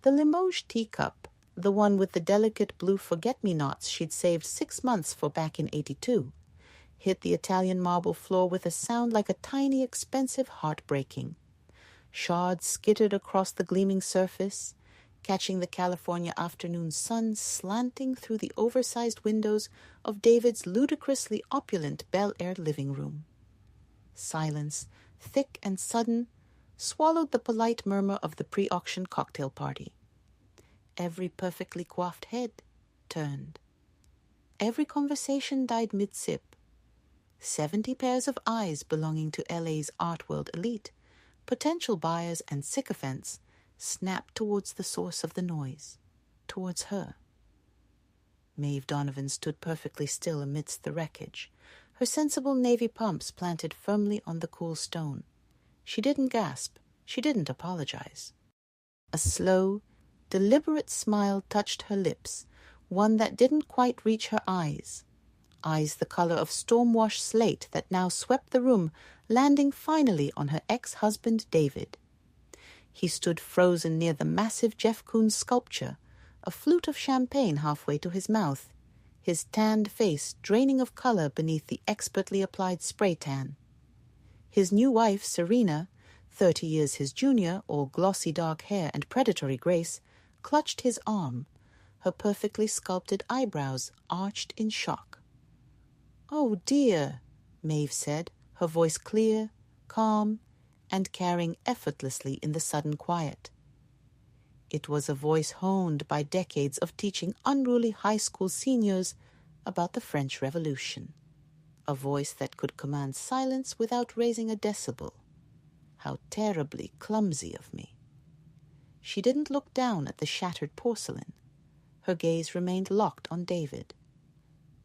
The Limoges teacup, the one with the delicate blue forget-me-nots she'd saved 6 months for back in '82, hit the Italian marble floor with a sound like a tiny, expensive heartbreaking. Shards skittered across the gleaming surface, catching the California afternoon sun slanting through the oversized windows of David's ludicrously opulent Bel Air living room. Silence, thick and sudden, swallowed the polite murmur of the pre-auction cocktail party. Every perfectly coiffed head turned. Every conversation died mid-sip. 70 pairs of eyes belonging to LA's art world elite, potential buyers and sycophants, snapped towards the source of the noise, towards her. Maeve Donovan stood perfectly still amidst the wreckage, her sensible navy pumps planted firmly on the cool stone. She didn't gasp. She didn't apologize. A slow, deliberate smile touched her lips, one that didn't quite reach her eyes the color of storm-washed slate that now swept the room, landing finally on her ex-husband David. He stood frozen near the massive Jeff Koons sculpture, a flute of champagne halfway to his mouth, his tanned face draining of color beneath the expertly applied spray tan. His new wife, Serena, 30 years his junior, all glossy dark hair and predatory grace, clutched his arm, her perfectly sculpted eyebrows arched in shock. "Oh, dear," Maeve said, her voice clear, calm, and carrying effortlessly in the sudden quiet. It was a voice honed by decades of teaching unruly high school seniors about the French Revolution. A voice that could command silence without raising a decibel. How terribly clumsy of me. She didn't look down at the shattered porcelain. Her gaze remained locked on David.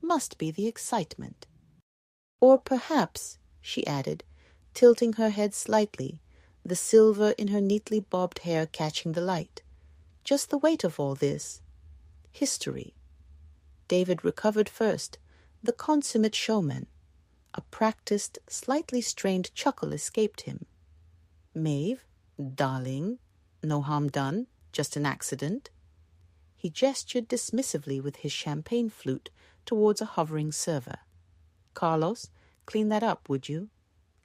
Must be the excitement. Or perhaps, she added, tilting her head slightly, the silver in her neatly bobbed hair catching the light. Just the weight of all this. History. David recovered first, the consummate showman. A practiced, slightly strained chuckle escaped him. "Maeve, darling, no harm done, just an accident." He gestured dismissively with his champagne flute towards a hovering server. "Carlos, clean that up, would you?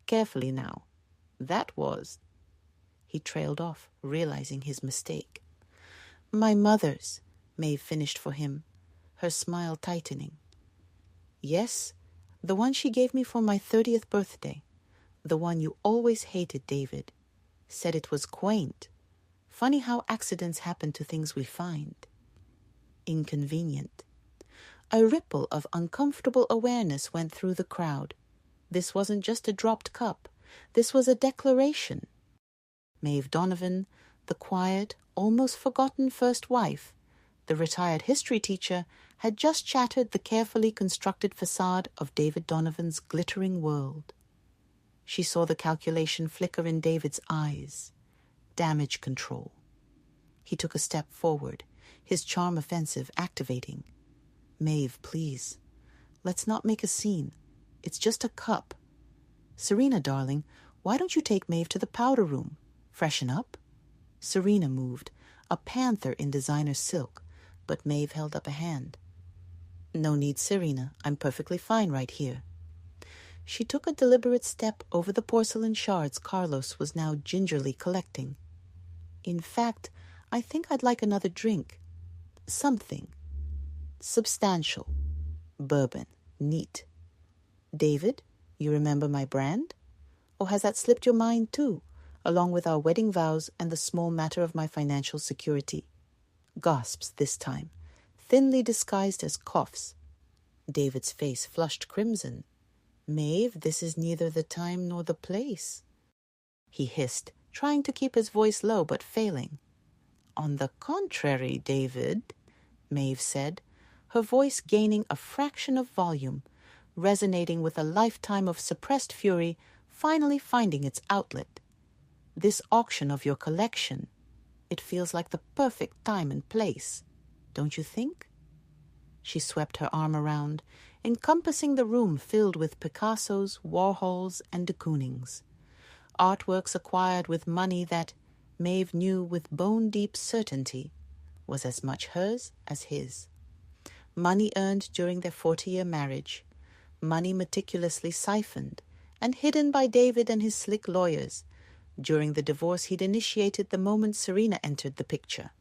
Carefully now. That was—" He trailed off, realizing his mistake. "My mother's," Maeve finished for him, her smile tightening. "Yes, the one she gave me for my 30th birthday. The one you always hated, David. Said it was quaint. Funny how accidents happen to things we find. Inconvenient." A ripple of uncomfortable awareness went through the crowd. This wasn't just a dropped cup. This was a declaration. Maeve Donovan, the quiet, almost forgotten first wife, the retired history teacher, had just shattered the carefully constructed facade of David Donovan's glittering world. She saw the calculation flicker in David's eyes. Damage control. He took a step forward, his charm offensive activating. "Maeve, please. Let's not make a scene. It's just a cup. Serena, darling, why don't you take Maeve to the powder room? Freshen up?" Serena moved, a panther in designer silk, but Maeve held up a hand. "No need, Serena. I'm perfectly fine right here." She took a deliberate step over the porcelain shards Carlos was now gingerly collecting. "In fact, I think I'd like another drink. Something. Substantial. Bourbon. Neat. David, you remember my brand? Or has that slipped your mind too, along with our wedding vows and the small matter of my financial security?" Gasps this time, thinly disguised as coughs. David's face flushed crimson. "Maeve, this is neither the time nor the place," he hissed, trying to keep his voice low but failing. "On the contrary, David," Maeve said, her voice gaining a fraction of volume, resonating with a lifetime of suppressed fury finally finding its outlet. "This auction of your collection, it feels like the perfect time and place, don't you think?" She swept her arm around, encompassing the room filled with Picassos, Warhols, and de Koonings. Artworks acquired with money that, Maeve knew with bone-deep certainty, was as much hers as his. Money earned during their 40-year marriage, money meticulously siphoned and hidden by David and his slick lawyers during the divorce he'd initiated the moment Serena entered the picture.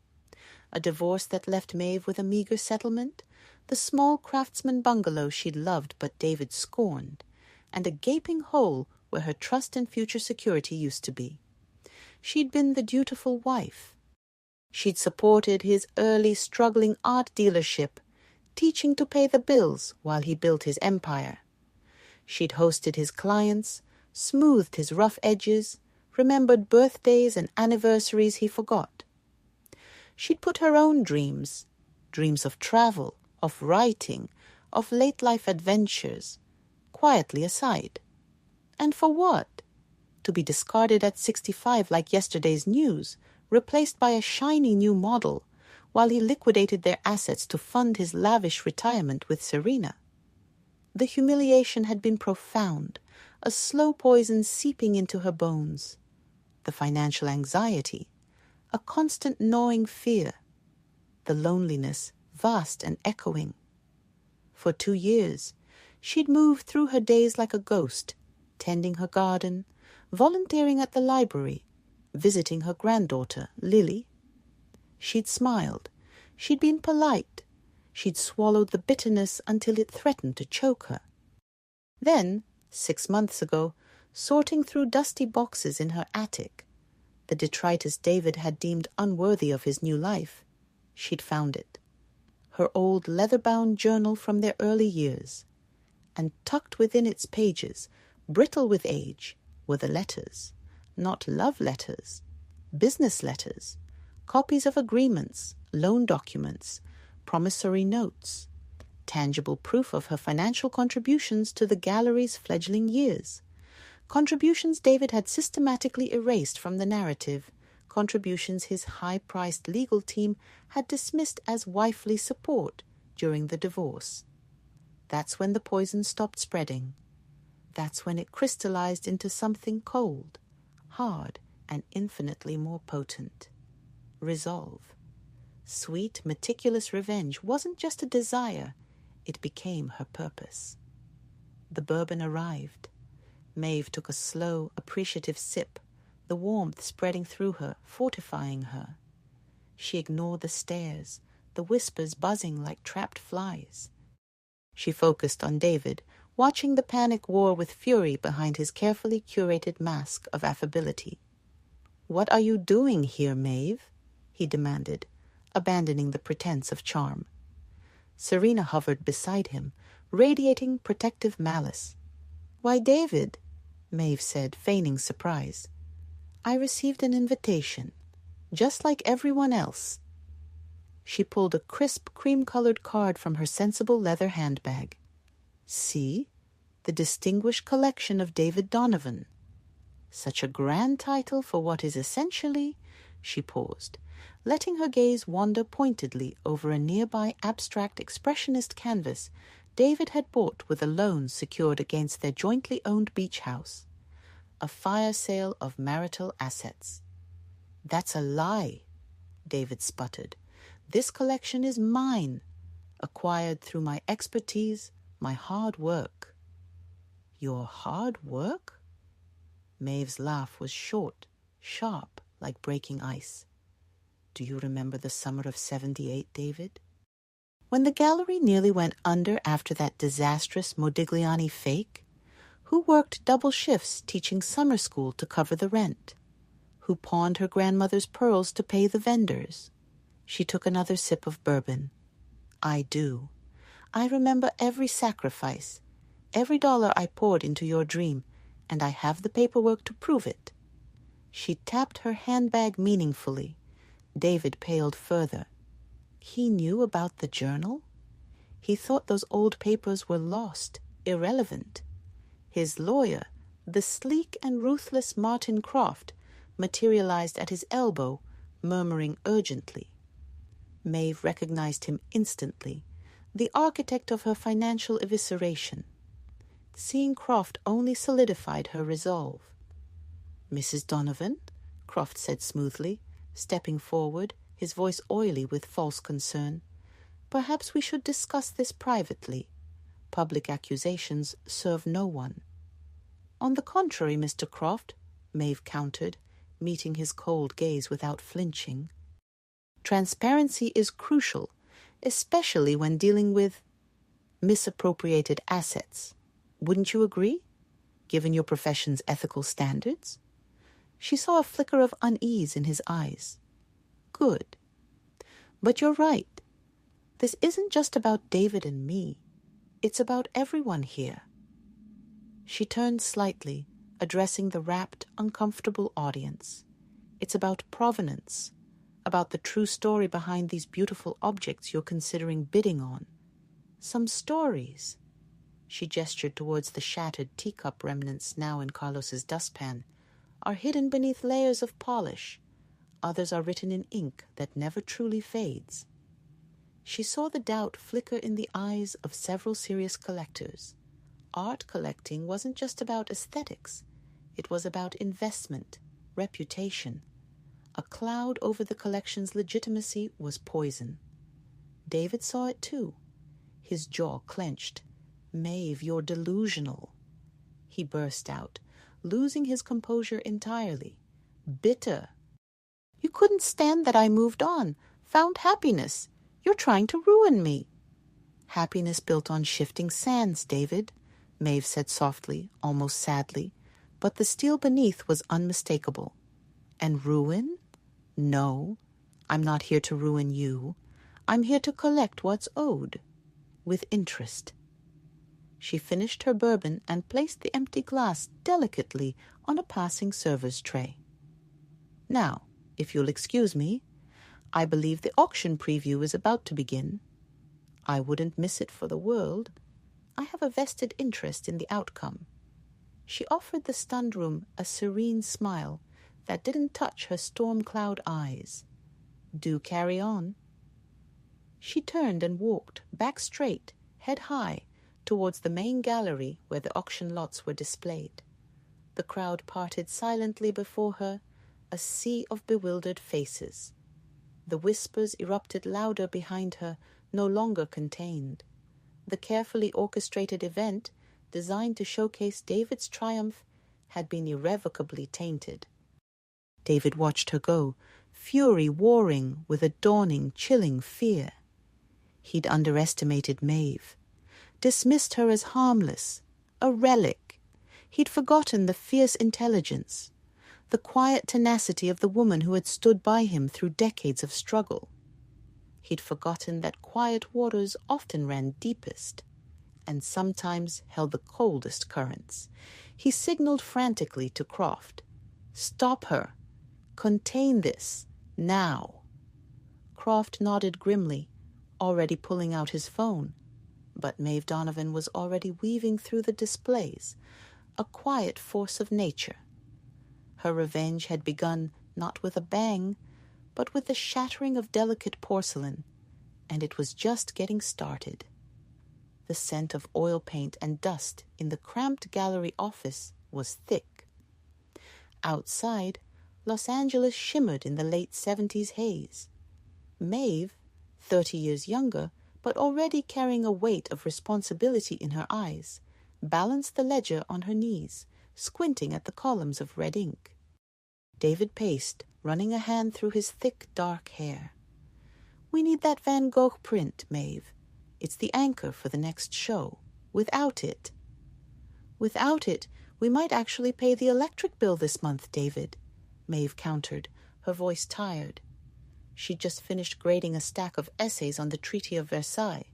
A divorce that left Maeve with a meager settlement, the small craftsman bungalow she'd loved but David scorned, and a gaping hole where her trust and future security used to be. She'd been the dutiful wife. She'd supported his early struggling art dealership, teaching to pay the bills while he built his empire. She'd hosted his clients, smoothed his rough edges, remembered birthdays and anniversaries he forgot. She'd put her own dreams of travel, of writing, of late-life adventures, quietly aside. And for what? To be discarded at 65 like yesterday's news, replaced by a shiny new model, while he liquidated their assets to fund his lavish retirement with Serena. The humiliation had been profound, a slow poison seeping into her bones. The financial anxiety, a constant gnawing fear. The loneliness, vast and echoing. For 2 years, she'd moved through her days like a ghost, tending her garden, volunteering at the library, visiting her granddaughter, Lily. She'd smiled. She'd been polite. She'd swallowed the bitterness until it threatened to choke her. Then, 6 months ago, sorting through dusty boxes in her attic, the detritus David had deemed unworthy of his new life, she'd found it. Her old leather-bound journal from their early years. And tucked within its pages, brittle with age, were the letters. Not love letters, business letters, copies of agreements, loan documents, promissory notes, tangible proof of her financial contributions to the gallery's fledgling years. Contributions David had systematically erased from the narrative, contributions his high-priced legal team had dismissed as wifely support during the divorce. That's when the poison stopped spreading. That's when it crystallized into something cold, hard, and infinitely more potent. Resolve. Sweet, meticulous revenge wasn't just a desire, it became her purpose. The bourbon arrived. Maeve took a slow, appreciative sip, the warmth spreading through her, fortifying her. She ignored the stares, the whispers buzzing like trapped flies. She focused on David, watching the panic war with fury behind his carefully curated mask of affability. "What are you doing here, Maeve?" he demanded, abandoning the pretense of charm. Serena hovered beside him, radiating protective malice. "Why, David," Maeve said, feigning surprise. "I received an invitation, just like everyone else." She pulled a crisp, cream-colored card from her sensible leather handbag. "See, the Distinguished Collection of David Donovan. Such a grand title for what is essentially—" She paused, letting her gaze wander pointedly over a nearby abstract expressionist canvas David had bought with a loan secured against their jointly owned beach house. A fire sale of marital assets. "That's a lie," David sputtered. "This collection is mine, acquired through my expertise, my hard work." "Your hard work?" Maeve's laugh was short, sharp, like breaking ice. "Do you remember the summer of 78, David? When the gallery nearly went under after that disastrous Modigliani fake? Who worked double shifts teaching summer school to cover the rent? Who pawned her grandmother's pearls to pay the vendors?" She took another sip of bourbon. "I do. I remember every sacrifice, every dollar I poured into your dream, and I have the paperwork to prove it." She tapped her handbag meaningfully. David paled further. He knew about the journal? He thought those old papers were lost, irrelevant. His lawyer, the sleek and ruthless Martin Croft, materialized at his elbow, murmuring urgently. Maeve recognized him instantly, the architect of her financial evisceration. Seeing Croft only solidified her resolve. "Mrs. Donovan?" Croft said smoothly, stepping forward, his voice oily with false concern. Perhaps we should discuss this privately. Public accusations serve no one. On the contrary, Mr. Croft, Maeve countered, meeting his cold gaze without flinching. Transparency is crucial, especially when dealing with misappropriated assets. Wouldn't you agree, given your profession's ethical standards? She saw a flicker of unease in his eyes. Good. But you're right. This isn't just about David and me. It's about everyone here. She turned slightly, addressing the rapt, uncomfortable audience. It's about provenance, about the true story behind these beautiful objects you're considering bidding on. Some stories. She gestured towards the shattered teacup remnants now in Carlos's dustpan, are hidden beneath layers of polish. Others are written in ink that never truly fades. She saw the doubt flicker in the eyes of several serious collectors. Art collecting wasn't just about aesthetics. It was about investment, reputation. A cloud over the collection's legitimacy was poison. David saw it too. His jaw clenched. Maeve, you're delusional. He burst out, losing his composure entirely. Bitter. You couldn't stand that I moved on, found happiness. You're trying to ruin me. Happiness built on shifting sands, David, Maeve said softly, almost sadly, but the steel beneath was unmistakable. And ruin? No, I'm not here to ruin you. I'm here to collect what's owed, with interest. She finished her bourbon and placed the empty glass delicately on a passing server's tray. Now, if you'll excuse me, I believe the auction preview is about to begin. I wouldn't miss it for the world. I have a vested interest in the outcome. She offered the stunned room a serene smile that didn't touch her storm cloud eyes. Do carry on. She turned and walked, back straight, head high, towards the main gallery where the auction lots were displayed. The crowd parted silently before her, a sea of bewildered faces. The whispers erupted louder behind her, no longer contained. The carefully orchestrated event, designed to showcase David's triumph, had been irrevocably tainted. David watched her go, fury warring with a dawning, chilling fear. He'd underestimated Maeve, dismissed her as harmless, a relic. He'd forgotten the fierce intelligence, the quiet tenacity of the woman who had stood by him through decades of struggle. He'd forgotten that quiet waters often ran deepest, and sometimes held the coldest currents. He signaled frantically to Croft. Stop her. Contain this. Now. Croft nodded grimly, already pulling out his phone. But Maeve Donovan was already weaving through the displays, a quiet force of nature. Her revenge had begun not with a bang, but with the shattering of delicate porcelain, and it was just getting started. The scent of oil paint and dust in the cramped gallery office was thick. Outside, Los Angeles shimmered in the late 70s haze. Maeve, 30 years younger, but already carrying a weight of responsibility in her eyes, balanced the ledger on her knees, squinting at the columns of red ink. David paced, running a hand through his thick, dark hair. We need that Van Gogh print, Maeve. It's the anchor for the next show. Without it, we might actually pay the electric bill this month, David, Maeve countered, her voice tired. She'd just finished grading a stack of essays on the Treaty of Versailles.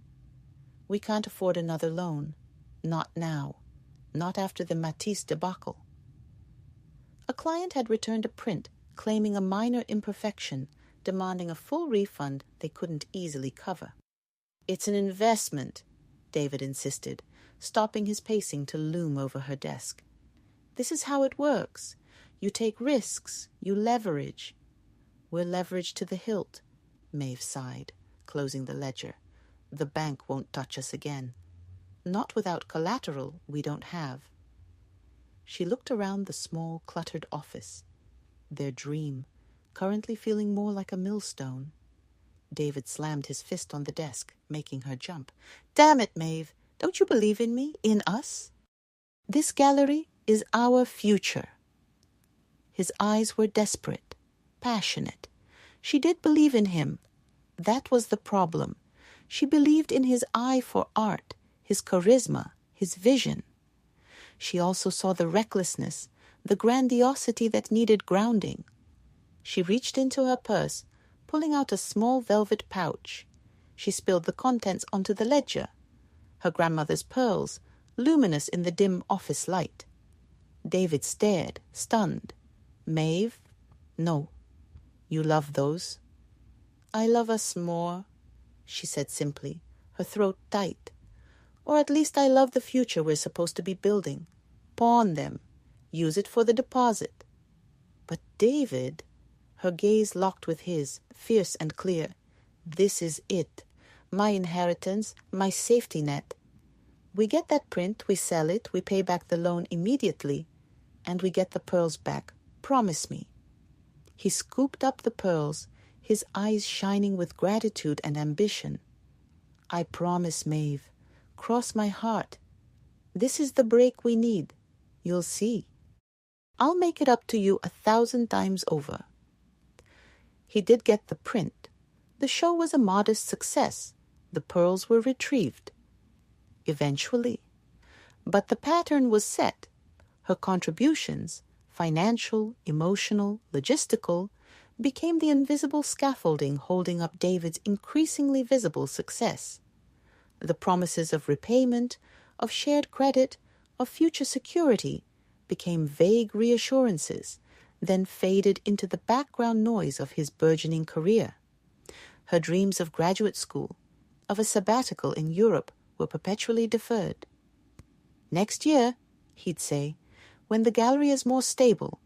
We can't afford another loan. Not now. Not after the Matisse debacle. A client had returned a print claiming a minor imperfection, demanding a full refund they couldn't easily cover. It's an investment, David insisted, stopping his pacing to loom over her desk. This is how it works. You take risks. You leverage. We're leveraged to the hilt, Maeve sighed, closing the ledger. The bank won't touch us again. Not without collateral we don't have. She looked around the small, cluttered office. their dream, currently feeling more like a millstone. David slammed his fist on the desk, making her jump. "Damn it, Maeve! Don't you believe in me? In us? This gallery is our future." His eyes were desperate, passionate. She did believe in him. That was the problem. She believed in his eye for art, his charisma, his vision. She also saw the recklessness, the grandiosity that needed grounding. She reached into her purse, pulling out a small velvet pouch. She spilled the contents onto the ledger. Her grandmother's pearls, luminous in the dim office light. David stared, stunned. "Maeve, no. You love those." "I love us more," she said simply, her throat tight. "Or at least I love the future we're supposed to be building. Pawn them. Use it for the deposit." "But David," her gaze locked with his, fierce and clear. "This is it. My inheritance, my safety net. We get that print, we sell it, we pay back the loan immediately, and we get the pearls back. Promise me." He scooped up the pearls, his eyes shining with gratitude and ambition. "I promise, Maeve. Cross my heart. This is the break we need. You'll see. I'll make it up to you 1,000 times over." He did get the print. The show was a modest success. The pearls were retrieved. Eventually. But the pattern was set. Her contributions, financial, emotional, logistical, became the invisible scaffolding holding up David's increasingly visible success. The promises of repayment, of shared credit, of future security became vague reassurances, then faded into the background noise of his burgeoning career. Her dreams of graduate school, of a sabbatical in Europe, were perpetually deferred. "Next year," he'd say, "when the gallery is more stable."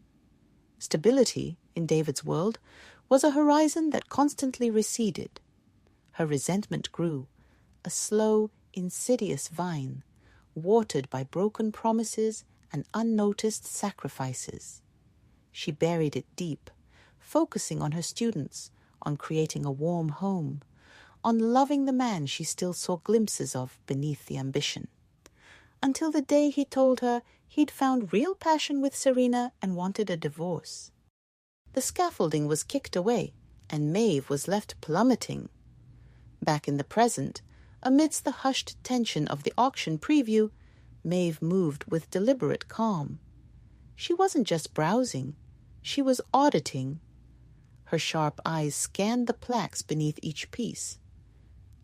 Stability, in David's world, was a horizon that constantly receded. Her resentment grew, a slow, insidious vine, watered by broken promises and unnoticed sacrifices. She buried it deep, focusing on her students, on creating a warm home, on loving the man she still saw glimpses of beneath the ambition. Until the day he told her he'd found real passion with Serena and wanted a divorce. The scaffolding was kicked away, and Maeve was left plummeting. Back in the present, amidst the hushed tension of the auction preview, Maeve moved with deliberate calm. She wasn't just browsing, she was auditing. Her sharp eyes scanned the plaques beneath each piece.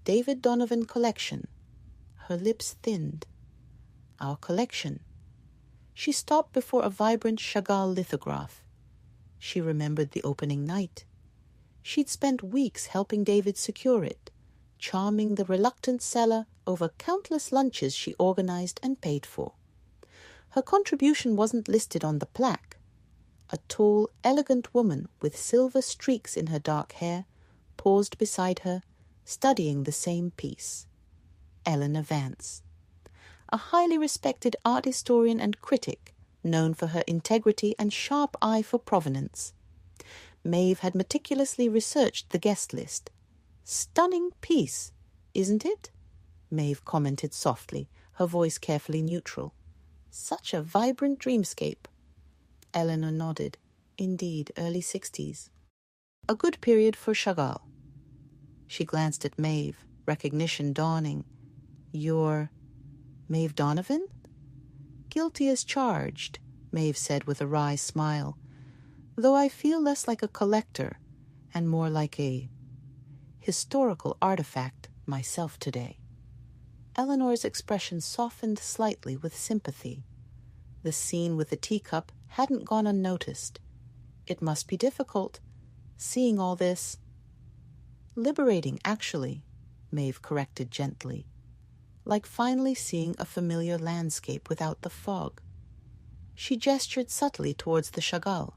David Donovan Collection. Her lips thinned. Our collection. She stopped before a vibrant Chagall lithograph. She remembered the opening night. She'd spent weeks helping David secure it, charming the reluctant seller over countless lunches she organized and paid for. Her contribution wasn't listed on the plaque. A tall, elegant woman with silver streaks in her dark hair paused beside her, studying the same piece. Eleanor Vance. A highly respected art historian and critic, known for her integrity and sharp eye for provenance. Maeve had meticulously researched the guest list. "Stunning piece, isn't it?" Maeve commented softly, her voice carefully neutral. "Such a vibrant dreamscape." Eleanor nodded. Indeed, early 60s. A good period for Chagall. She glanced at Maeve, recognition dawning. "You're Maeve Donovan?" "Guilty as charged," Maeve said with a wry smile, "though I feel less like a collector and more like a historical artifact myself today." Eleanor's expression softened slightly with sympathy. The scene with the teacup hadn't gone unnoticed. It must be difficult, seeing all this. "Liberating, actually," Maeve corrected gently. "Like finally seeing a familiar landscape without the fog." She gestured subtly towards the Chagall.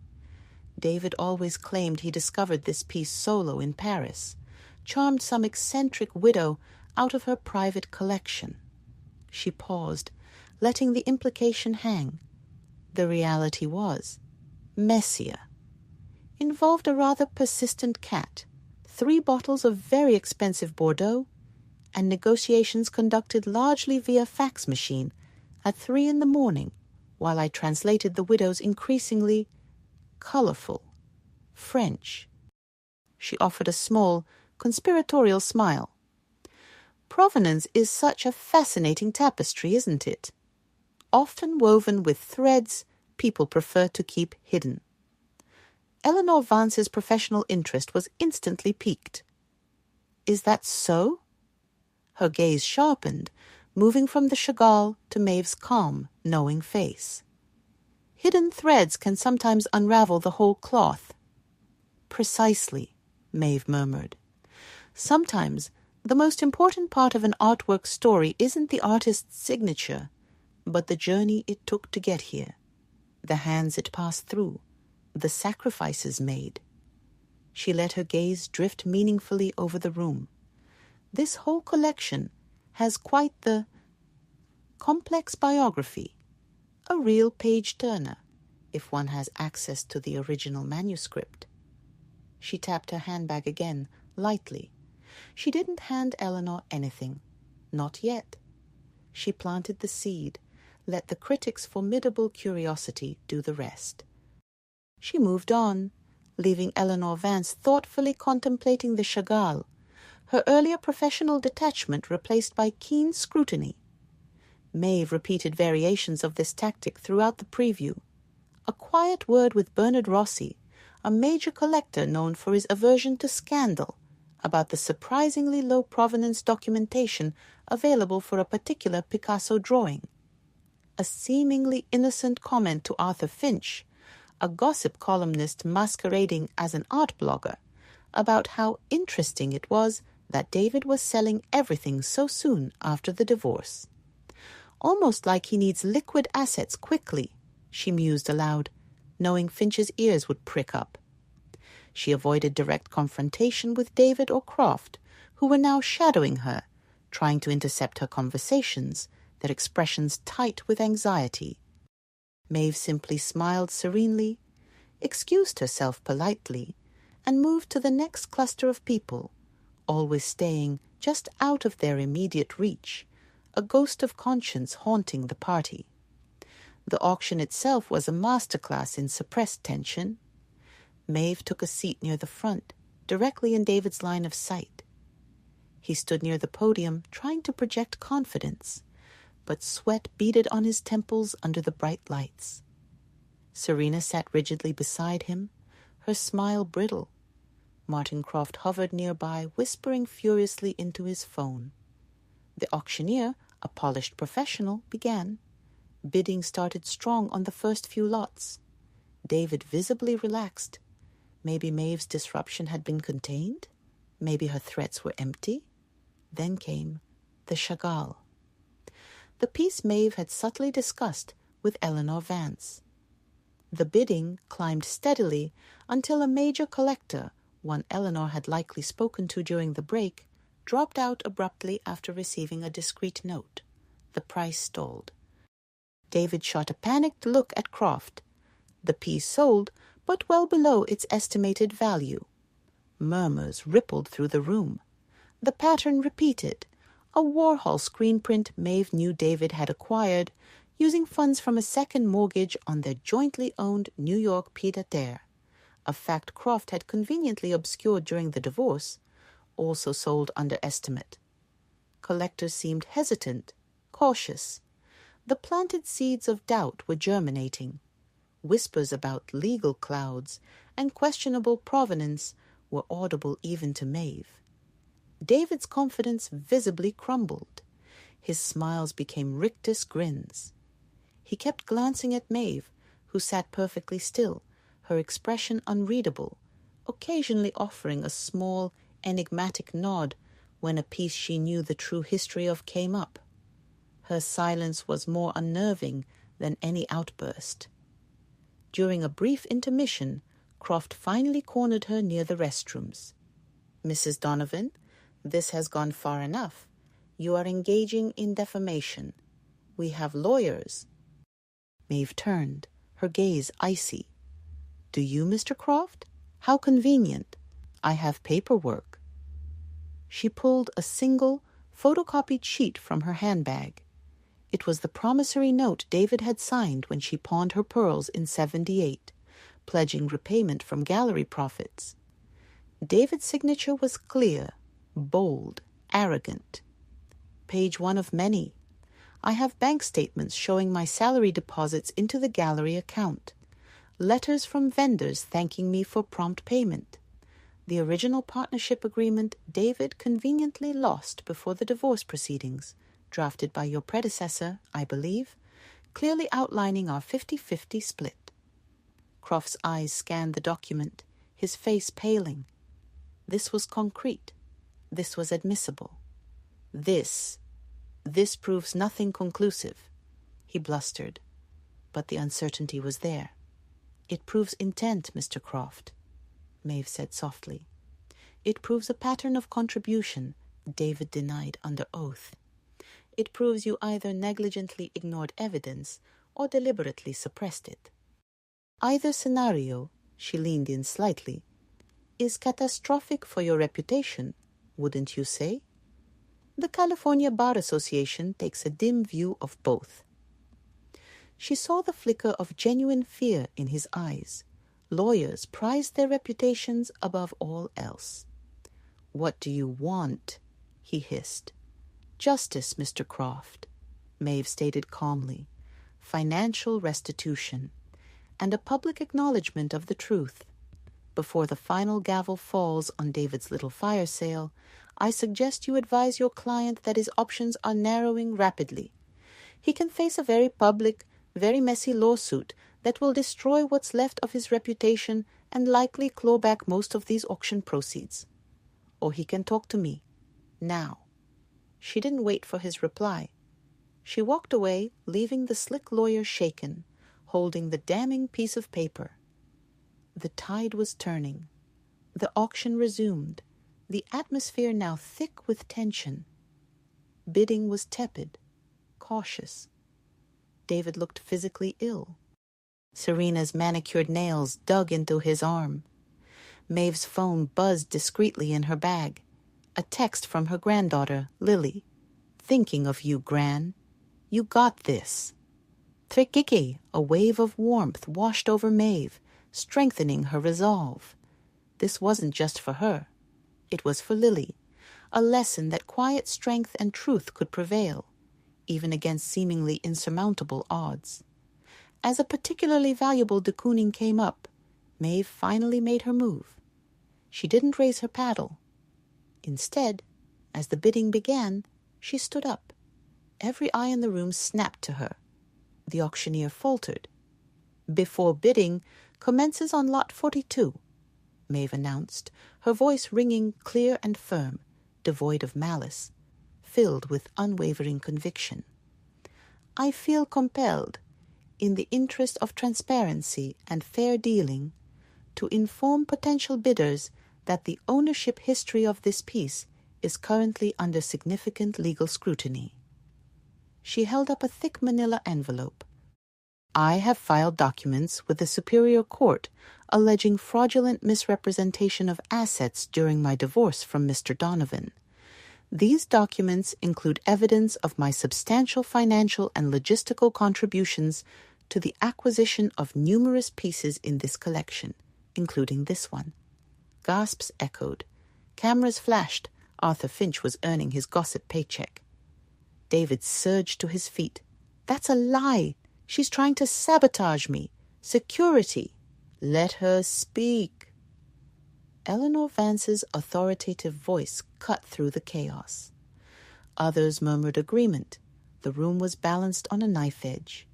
David always claimed he discovered this piece solo in Paris, charmed some eccentric widow out of her private collection. She paused, letting the implication hang. The reality was messier, involved a rather persistent cat, 3 bottles of very expensive Bordeaux, and negotiations conducted largely via fax machine at 3 in the morning, while I translated the widow's increasingly colorful French. She offered a small, conspiratorial smile. Provenance is such a fascinating tapestry, isn't it? Often woven with threads people prefer to keep hidden. Eleanor Vance's professional interest was instantly piqued. Is that so? Her gaze sharpened, moving from the Chagall to Maeve's calm, knowing face. Hidden threads can sometimes unravel the whole cloth. Precisely, Maeve murmured. Sometimes the most important part of an artwork story isn't the artist's signature, but the journey it took to get here, the hands it passed through, the sacrifices made. She let her gaze drift meaningfully over the room. This whole collection has quite the complex biography, a real page-turner, if one has access to the original manuscript. She tapped her handbag again, lightly. She didn't hand Eleanor anything. Not yet. She planted the seed, let the critic's formidable curiosity do the rest. She moved on, leaving Eleanor Vance thoughtfully contemplating the Chagall, her earlier professional detachment replaced by keen scrutiny. Maeve repeated variations of this tactic throughout the preview. A quiet word with Bernard Rossi, a major collector known for his aversion to scandal, about the surprisingly low provenance documentation available for a particular Picasso drawing. A seemingly innocent comment to Arthur Finch, a gossip columnist masquerading as an art blogger, about how interesting it was that David was selling everything so soon after the divorce. Almost like he needs liquid assets quickly, she mused aloud, knowing Finch's ears would prick up. She avoided direct confrontation with David or Croft, who were now shadowing her, trying to intercept her conversations, their expressions tight with anxiety. Maeve simply smiled serenely, excused herself politely, and moved to the next cluster of people, always staying just out of their immediate reach, a ghost of conscience haunting the party. The auction itself was a masterclass in suppressed tension. Maeve took a seat near the front, directly in David's line of sight. He stood near the podium, trying to project confidence, but sweat beaded on his temples under the bright lights. Serena sat rigidly beside him, her smile brittle. Martin Croft hovered nearby, whispering furiously into his phone. The auctioneer, a polished professional, began. Bidding started strong on the first few lots. David visibly relaxed. Maybe Maeve's disruption had been contained? Maybe her threats were empty? Then came the Chagall. The piece Maeve had subtly discussed with Eleanor Vance. The bidding climbed steadily until a major collector, one Eleanor had likely spoken to during the break, dropped out abruptly after receiving a discreet note. The price stalled. David shot a panicked look at Croft. The piece sold, but well below its estimated value. Murmurs rippled through the room. The pattern repeated, a Warhol screen print Maeve knew David had acquired, using funds from a second mortgage on their jointly owned New York pied-à-terre, a fact Croft had conveniently obscured during the divorce, also sold under estimate. Collectors seemed hesitant, cautious. The planted seeds of doubt were germinating. Whispers about legal clouds and questionable provenance were audible even to Maeve. David's confidence visibly crumbled. His smiles became rictus grins. He kept glancing at Maeve, who sat perfectly still, her expression unreadable, occasionally offering a small, enigmatic nod when a piece she knew the true history of came up. Her silence was more unnerving than any outburst. During a brief intermission, Croft finally cornered her near the restrooms. "Mrs. Donovan, this has gone far enough. You are engaging in defamation. We have lawyers." Maeve turned, her gaze icy. "Do you, Mr. Croft?" How convenient. I have paperwork. She pulled a single, photocopied sheet from her handbag. It was the promissory note David had signed when she pawned her pearls in 78, pledging repayment from gallery profits. David's signature was clear, bold, arrogant. Page 1 of many. I have bank statements showing my salary deposits into the gallery account. Letters from vendors thanking me for prompt payment. The original partnership agreement David conveniently lost before the divorce proceedings, drafted by your predecessor, I believe, clearly outlining our 50-50 split. Croft's eyes scanned the document, his face paling. This was concrete. This was admissible. This proves nothing conclusive, he blustered. But the uncertainty was there. It proves intent, Mr. Croft, Maeve said softly. It proves a pattern of contribution, David denied under oath. It proves you either negligently ignored evidence or deliberately suppressed it. Either scenario, she leaned in slightly, is catastrophic for your reputation, wouldn't you say? The California Bar Association takes a dim view of both. She saw the flicker of genuine fear in his eyes. Lawyers prized their reputations above all else. What do you want? He hissed. Justice, Mr. Croft, Maeve stated calmly. Financial restitution, and a public acknowledgement of the truth. Before the final gavel falls on David's little fire sale, I suggest you advise your client that his options are narrowing rapidly. He can face a very public, very messy lawsuit that will destroy what's left of his reputation and likely claw back most of these auction proceeds. Or he can talk to me. Now. She didn't wait for his reply. She walked away, leaving the slick lawyer shaken, holding the damning piece of paper. The tide was turning. The auction resumed, the atmosphere now thick with tension. Bidding was tepid, cautious. David looked physically ill. Serena's manicured nails dug into his arm. Maeve's phone buzzed discreetly in her bag. A text from her granddaughter, Lily. Thinking of you, Gran. You got this. Trekike, a wave of warmth washed over Maeve, strengthening her resolve. This wasn't just for her. It was for Lily, a lesson that quiet strength and truth could prevail, even against seemingly insurmountable odds. As a particularly valuable de Kooning came up, Maeve finally made her move. She didn't raise her paddle. Instead, as the bidding began, she stood up. Every eye in the room snapped to her. The auctioneer faltered. Before bidding commences on lot 42, Maeve announced, her voice ringing clear and firm, devoid of malice, filled with unwavering conviction. I feel compelled, in the interest of transparency and fair dealing, to inform potential bidders that the ownership history of this piece is currently under significant legal scrutiny. She held up a thick manila envelope. I have filed documents with the Superior Court alleging fraudulent misrepresentation of assets during my divorce from Mr. Donovan. These documents include evidence of my substantial financial and logistical contributions to the acquisition of numerous pieces in this collection, including this one. Gasps echoed. Cameras flashed. Arthur Finch was earning his gossip paycheck. David surged to his feet. That's a lie. She's trying to sabotage me. Security. Let her speak. Eleanor Vance's authoritative voice cut through the chaos. Others murmured agreement. The room was balanced on a knife edge.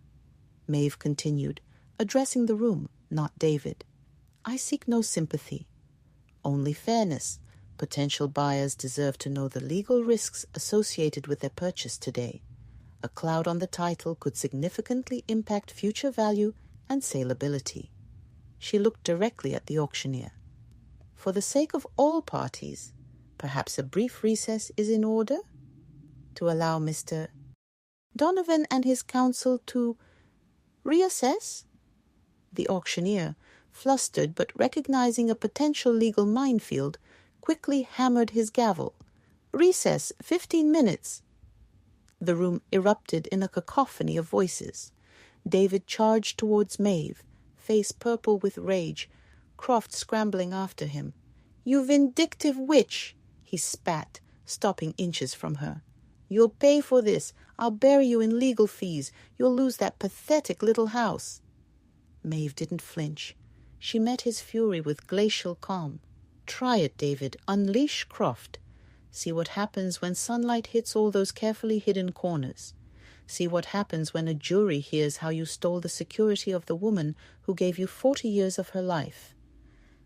Maeve continued, addressing the room, not David. I seek no sympathy. Only fairness. Potential buyers deserve to know the legal risks associated with their purchase today. A cloud on the title could significantly impact future value and saleability. She looked directly at the auctioneer. For the sake of all parties, perhaps a brief recess is in order? To allow Mr. Donovan and his counsel to reassess? The auctioneer, flustered but recognizing a potential legal minefield, quickly hammered his gavel. "Recess, 15 minutes." The room erupted in a cacophony of voices. David charged towards Maeve, face purple with rage, Croft scrambling after him. "You vindictive witch!" he spat, stopping inches from her. "You'll pay for this. I'll bury you in legal fees. You'll lose that pathetic little house." Maeve didn't flinch. She met his fury with glacial calm. "Try it, David. Unleash Croft. See what happens when sunlight hits all those carefully hidden corners. See what happens when a jury hears how you stole the security of the woman who gave you 40 years of her life.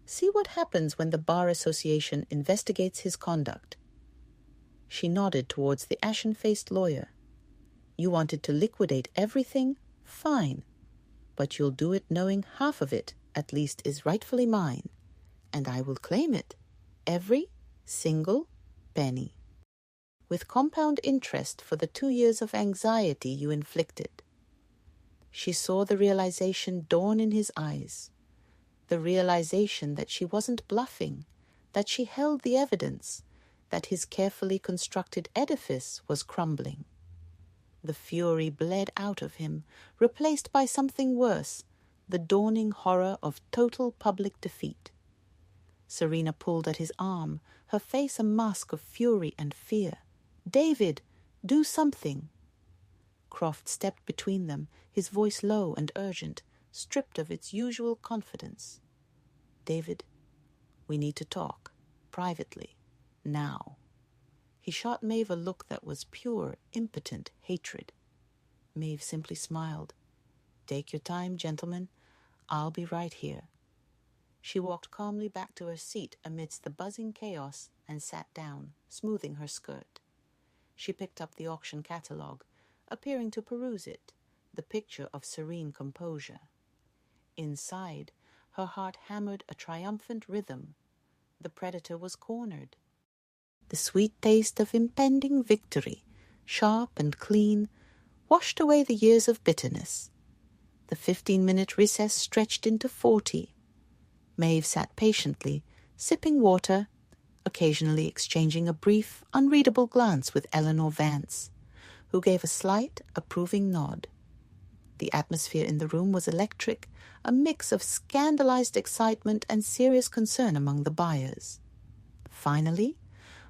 See what happens when the Bar Association investigates his conduct." She nodded towards the ashen-faced lawyer. "You wanted to liquidate everything? Fine. But you'll do it knowing half of it, at least, is rightfully mine. And I will claim it. Every single penny. With compound interest for the 2 years of anxiety you inflicted." She saw the realization dawn in his eyes. The realization that she wasn't bluffing, that she held the evidence, that his carefully constructed edifice was crumbling. The fury bled out of him, replaced by something worse, the dawning horror of total public defeat. Serena pulled at his arm, her face a mask of fury and fear. "David, do something." Croft stepped between them, his voice low and urgent, stripped of its usual confidence. "David, we need to talk, privately, now." He shot Maeve a look that was pure, impotent hatred. Maeve simply smiled. "Take your time, gentlemen. I'll be right here." She walked calmly back to her seat amidst the buzzing chaos and sat down, smoothing her skirt. She picked up the auction catalogue, appearing to peruse it, the picture of serene composure. Inside, her heart hammered a triumphant rhythm. The predator was cornered. The sweet taste of impending victory, sharp and clean, washed away the years of bitterness. The 15-minute recess stretched into 40. Maeve sat patiently, sipping water, occasionally exchanging a brief, unreadable glance with Eleanor Vance, who gave a slight, approving nod. The atmosphere in the room was electric, a mix of scandalized excitement and serious concern among the buyers. Finally,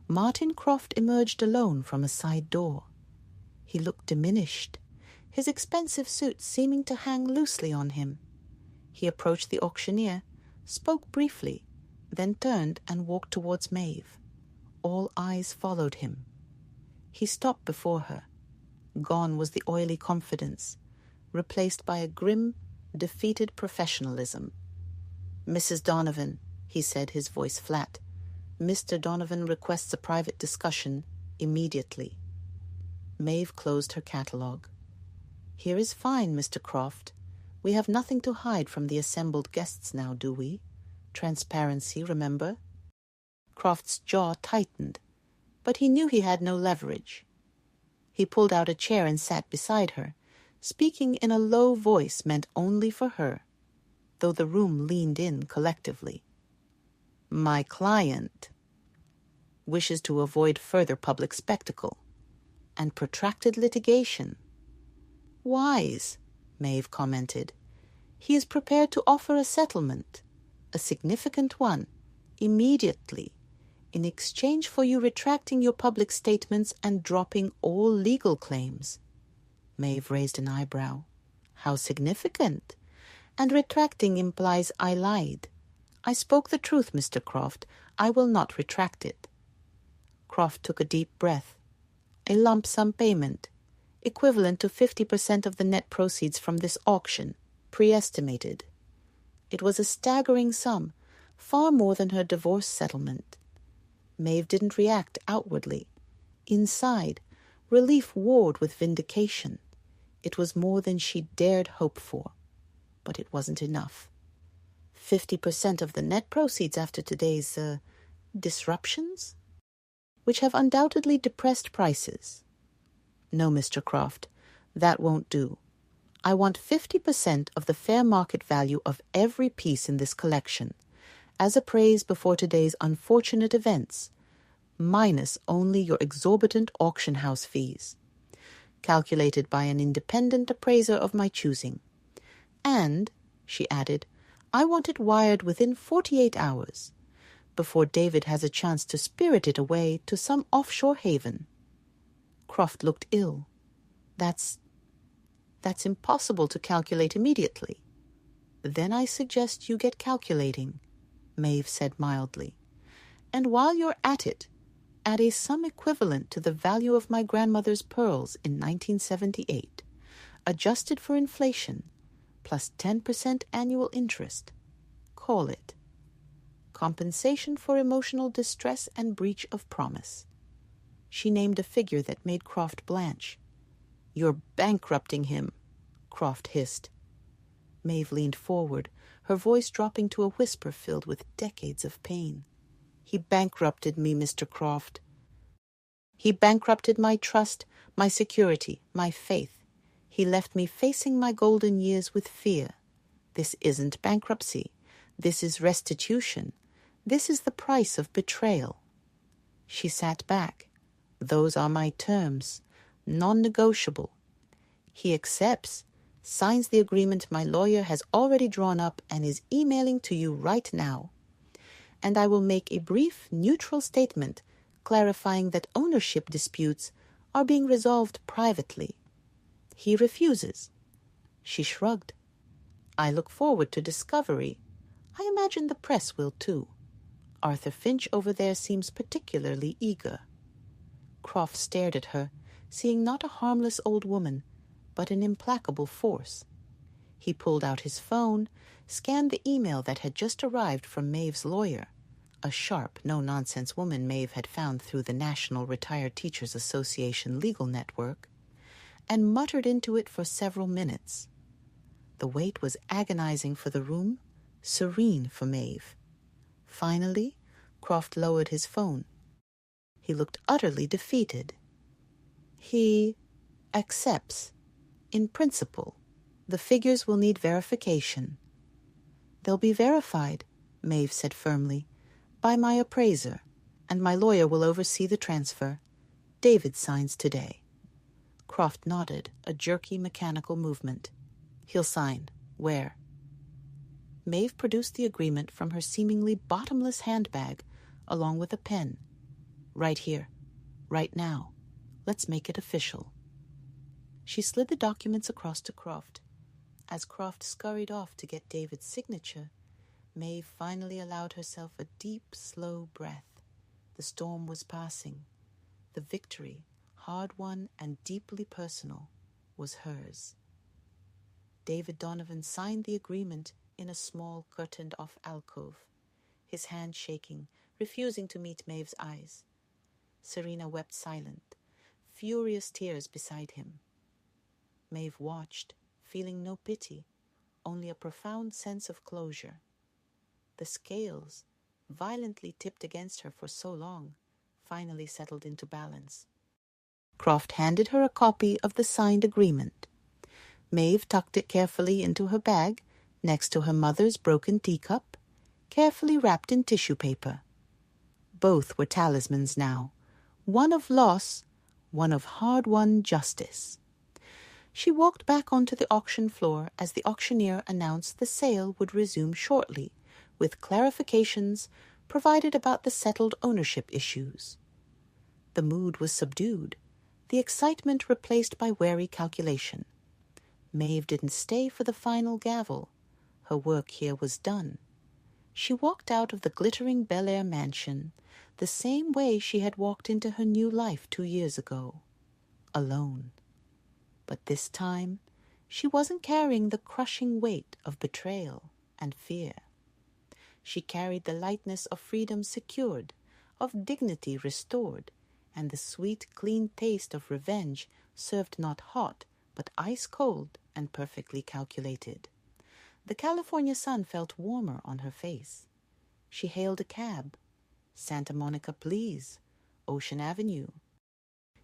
Martin Croft emerged alone from a side door. He looked diminished, his expensive suit seeming to hang loosely on him. He approached the auctioneer, spoke briefly, then turned and walked towards Maeve. All eyes followed him. He stopped before her. Gone was the oily confidence, replaced by a grim, defeated professionalism. "Mrs. Donovan," he said, his voice flat. "Mr. Donovan requests a private discussion immediately." Maeve closed her catalogue. "Here is fine, Mr. Croft. We have nothing to hide from the assembled guests now, do we? Transparency, remember?" Croft's jaw tightened, but he knew he had no leverage. He pulled out a chair and sat beside her, speaking in a low voice meant only for her, though the room leaned in collectively. "My client wishes to avoid further public spectacle and protracted litigation." "Wise," Maeve commented. "He is prepared to offer a settlement, a significant one, immediately, in exchange for you retracting your public statements and dropping all legal claims." Maeve raised an eyebrow. "How significant? And retracting implies I lied. I spoke the truth, Mr. Croft. I will not retract it." Croft took a deep breath. "A lump sum payment, equivalent to 50% of the net proceeds from this auction, pre-estimated." It was a staggering sum, far more than her divorce settlement. Maeve didn't react outwardly. Inside, relief warred with vindication. It was more than she dared hope for. But it wasn't enough. 50% of the net proceeds after today's disruptions, which have undoubtedly depressed prices. No, Mr. Croft, that won't do. I want 50% of the fair market value of every piece in this collection, as appraised before today's unfortunate events, minus only your exorbitant auction house fees, calculated by an independent appraiser of my choosing. And, she added, I want it wired within 48 hours, before David has a chance to spirit it away to some offshore haven. Croft looked ill. That's impossible to calculate immediately. Then I suggest you get calculating, Maeve said mildly. And while you're at it, add a sum equivalent to the value of my grandmother's pearls in 1978, adjusted for inflation, plus 10% annual interest. Call it compensation for emotional distress and breach of promise. She named a figure that made Croft blanch. You're bankrupting him, Croft hissed. Maeve leaned forward, her voice dropping to a whisper filled with decades of pain. He bankrupted me, Mr. Croft. He bankrupted my trust, my security, my faith. He left me facing my golden years with fear. This isn't bankruptcy. This is restitution. This is the price of betrayal. She sat back. Those are my terms, non-negotiable. He accepts, signs the agreement my lawyer has already drawn up and is emailing to you right now. And I will make a brief, neutral statement clarifying that ownership disputes are being resolved privately. He refuses. She shrugged. I look forward to discovery. I imagine the press will too. Arthur Finch over there seems particularly eager. Croft stared at her, seeing not a harmless old woman, but an implacable force. He pulled out his phone, scanned the email that had just arrived from Maeve's lawyer, a sharp, no-nonsense woman Maeve had found through the National Retired Teachers Association legal network, and muttered into it for several minutes. The wait was agonizing for the room, serene for Maeve. Finally, Croft lowered his phone. He looked utterly defeated. He accepts. In principle, the figures will need verification. They'll be verified, Maeve said firmly, by my appraiser, and my lawyer will oversee the transfer. David signs today. Croft nodded, a jerky mechanical movement. He'll sign. Where? Maeve produced the agreement from her seemingly bottomless handbag, along with a pen. Right here. Right now. Let's make it official. She slid the documents across to Croft. As Croft scurried off to get David's signature, Maeve finally allowed herself a deep, slow breath. The storm was passing. The victory, hard-won and deeply personal, was hers. David Donovan signed the agreement in a small, curtained-off alcove, his hand shaking, refusing to meet Maeve's eyes. Serena wept silent, furious tears beside him. Maeve watched, feeling no pity, only a profound sense of closure. The scales, violently tipped against her for so long, finally settled into balance. Croft handed her a copy of the signed agreement. Maeve tucked it carefully into her bag, next to her mother's broken teacup, carefully wrapped in tissue paper. Both were talismans now, one of loss, one of hard-won justice. She walked back onto the auction floor as the auctioneer announced the sale would resume shortly, with clarifications provided about the settled ownership issues. The mood was subdued, the excitement replaced by wary calculation. Maeve didn't stay for the final gavel. Her work here was done. She walked out of the glittering Bel Air mansion the same way she had walked into her new life 2 years ago, alone. But this time, she wasn't carrying the crushing weight of betrayal and fear. She carried the lightness of freedom secured, of dignity restored, and the sweet, clean taste of revenge served not hot, but ice-cold and perfectly calculated. The California sun felt warmer on her face. She hailed a cab. Santa Monica, please. Ocean Avenue.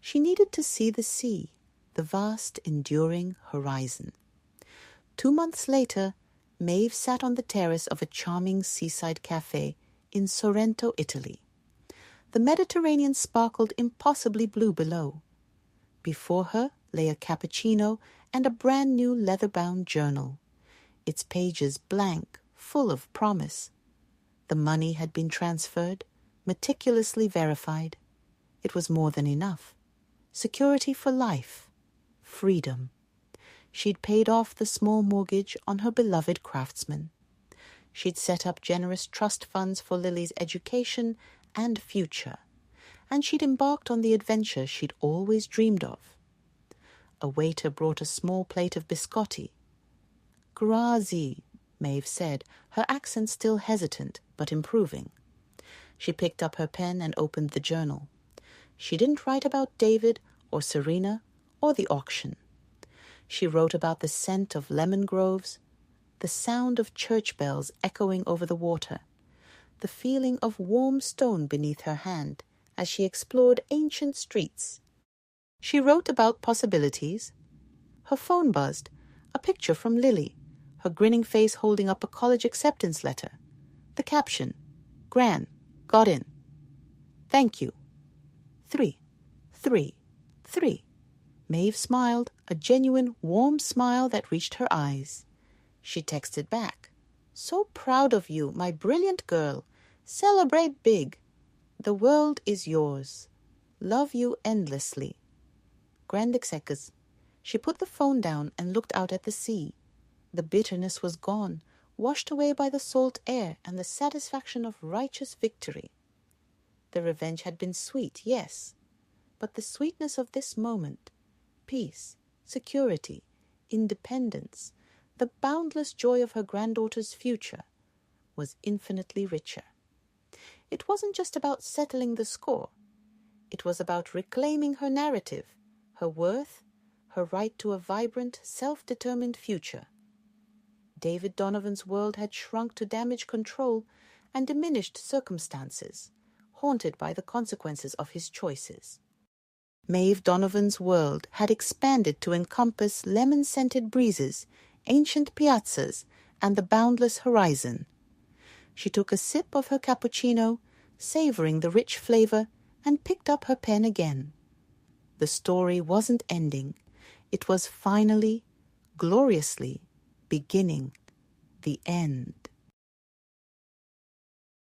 She needed to see the sea, the vast, enduring horizon. 2 months later, Maeve sat on the terrace of a charming seaside cafe in Sorrento, Italy. The Mediterranean sparkled impossibly blue below. Before her lay a cappuccino and a brand-new leather-bound journal, its pages blank, full of promise. The money had been transferred, meticulously verified. It was more than enough. Security for life. Freedom. She'd paid off the small mortgage on her beloved craftsman. She'd set up generous trust funds for Lily's education and future, and she'd embarked on the adventure she'd always dreamed of. A waiter brought a small plate of biscotti. "Grazie," Maeve said, her accent still hesitant, but improving. She picked up her pen and opened the journal. She didn't write about David or Serena or the auction. She wrote about the scent of lemon groves, the sound of church bells echoing over the water, the feeling of warm stone beneath her hand as she explored ancient streets. She wrote about possibilities. Her phone buzzed, a picture from Lily, her grinning face holding up a college acceptance letter. The caption, "Gran, got in. Thank you. 3, 3, 3. Maeve smiled, a genuine, warm smile that reached her eyes. She texted back, "So proud of you, my brilliant girl. Celebrate big. The world is yours. Love you endlessly. Grand execas." She put the phone down and looked out at the sea. The bitterness was gone, washed away by the salt air and the satisfaction of righteous victory. The revenge had been sweet, yes, but the sweetness of this moment, peace, security, independence, the boundless joy of her granddaughter's future, was infinitely richer. It wasn't just about settling the score. It was about reclaiming her narrative, her worth, her right to a vibrant, self-determined future. David Donovan's world had shrunk to damage control and diminished circumstances, haunted by the consequences of his choices. Maeve Donovan's world had expanded to encompass lemon-scented breezes, ancient piazzas, and the boundless horizon. She took a sip of her cappuccino, savoring the rich flavor, and picked up her pen again. The story wasn't ending. It was finally, gloriously, beginning the end.